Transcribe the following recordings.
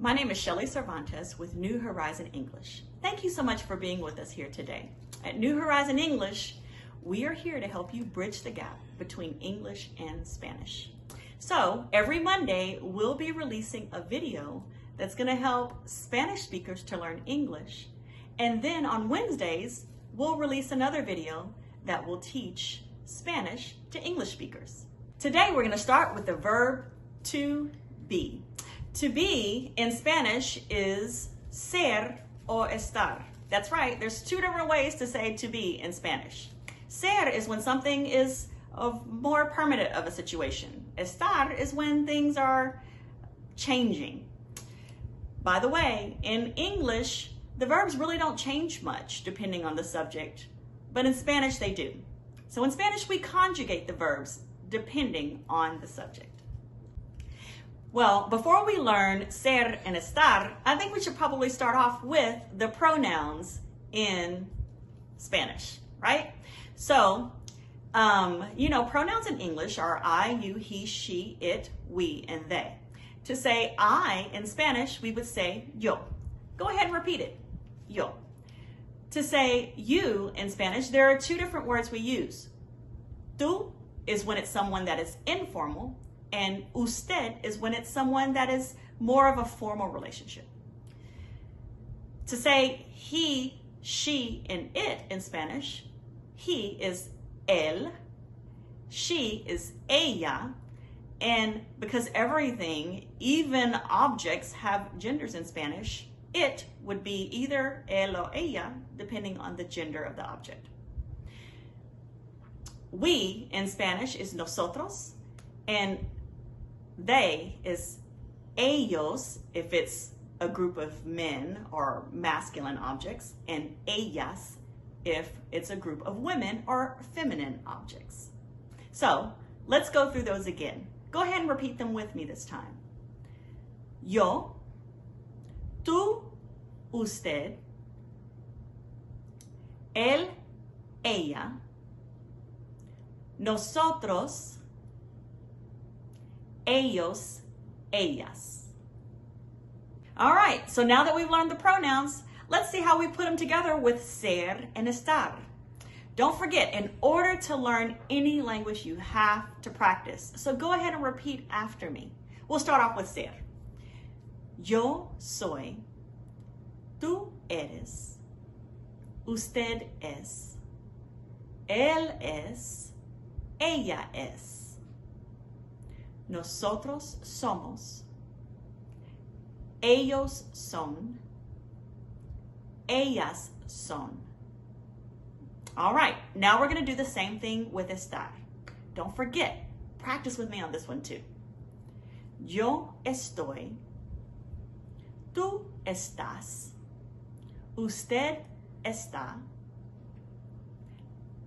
My name is Shelly Cervantes with New Horizon English. Thank you so much for being with us here today. At New Horizon English, we are here to help you bridge the gap between English and Spanish. So every Monday, we'll be releasing a video that's going to help Spanish speakers to learn English. And then on Wednesdays, we'll release another video that will teach Spanish to English speakers. Today, we're going to start with the verb to be. To be in Spanish is ser o estar. That's right, there's two different ways to say to be in Spanish. Ser is when something is of more permanent of a situation. Estar is when things are changing. By the way, in English, the verbs really don't change much depending on the subject, but in Spanish they do. So in Spanish, we conjugate the verbs depending on the subject. Well, before we learn ser and estar, I think we should probably start off with the pronouns in Spanish, right? So, pronouns in English are I, you, he, she, it, we, and they. To say I in Spanish, we would say yo. Go ahead and repeat it, yo. To say you in Spanish, there are two different words we use. Tú is when it's someone that is informal, and usted is when it's someone that is more of a formal relationship. To say he, she, and it in Spanish, he is él, she is ella, and because everything, even objects, have genders in Spanish, it would be either él or ella, depending on the gender of the object. We in Spanish is nosotros, and they is ellos if it's a group of men or masculine objects, and ellas if it's a group of women or feminine objects. So let's go through those again. Go ahead and repeat them with me this time. Yo, tú, usted, él, ella, nosotros, ellos, ellas. All right, so now that we've learned the pronouns, let's see how we put them together with ser and estar. Don't forget, in order to learn any language, you have to practice. So go ahead and repeat after me. We'll start off with ser. Yo soy, tú eres, usted es, él es, ella es. Nosotros somos, ellos son, ellas son. All right, now we're going to do the same thing with estar. Don't forget, practice with me on this one too. Yo estoy, tú estás, usted está,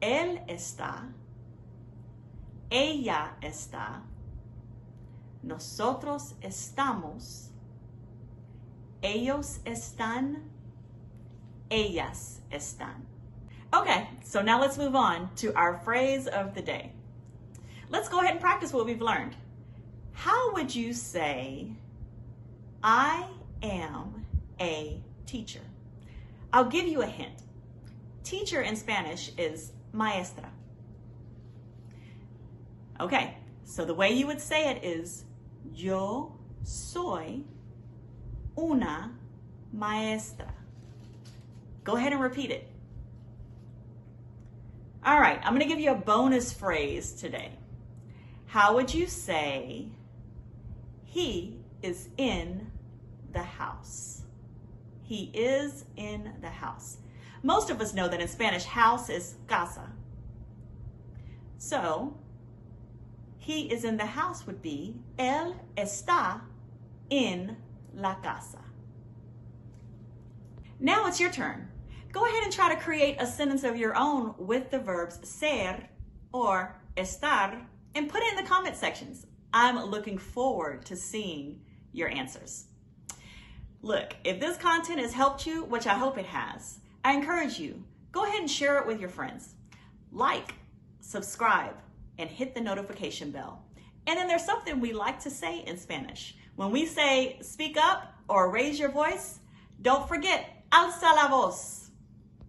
él está, ella está, nosotros estamos, ellos están, ellas están. Okay, so now let's move on to our phrase of the day. Let's go ahead and practice what we've learned. How would you say, I am a teacher? I'll give you a hint. Teacher in Spanish is maestra. Okay, so the way you would say it is, yo soy una maestra. Go ahead and repeat it. All right, I'm going to give you a bonus phrase today. How would you say, he is in the house? He is in the house. Most of us know that in Spanish, house is casa. So, he is in the house would be, él está en la casa. Now it's your turn. Go ahead and try to create a sentence of your own with the verbs ser or estar and put it in the comment sections. I'm looking forward to seeing your answers. Look, if this content has helped you, which I hope it has, I encourage you, go ahead and share it with your friends. Like, subscribe, and hit the notification bell. And then there's something we like to say in Spanish. When we say speak up or raise your voice, don't forget, alza la voz.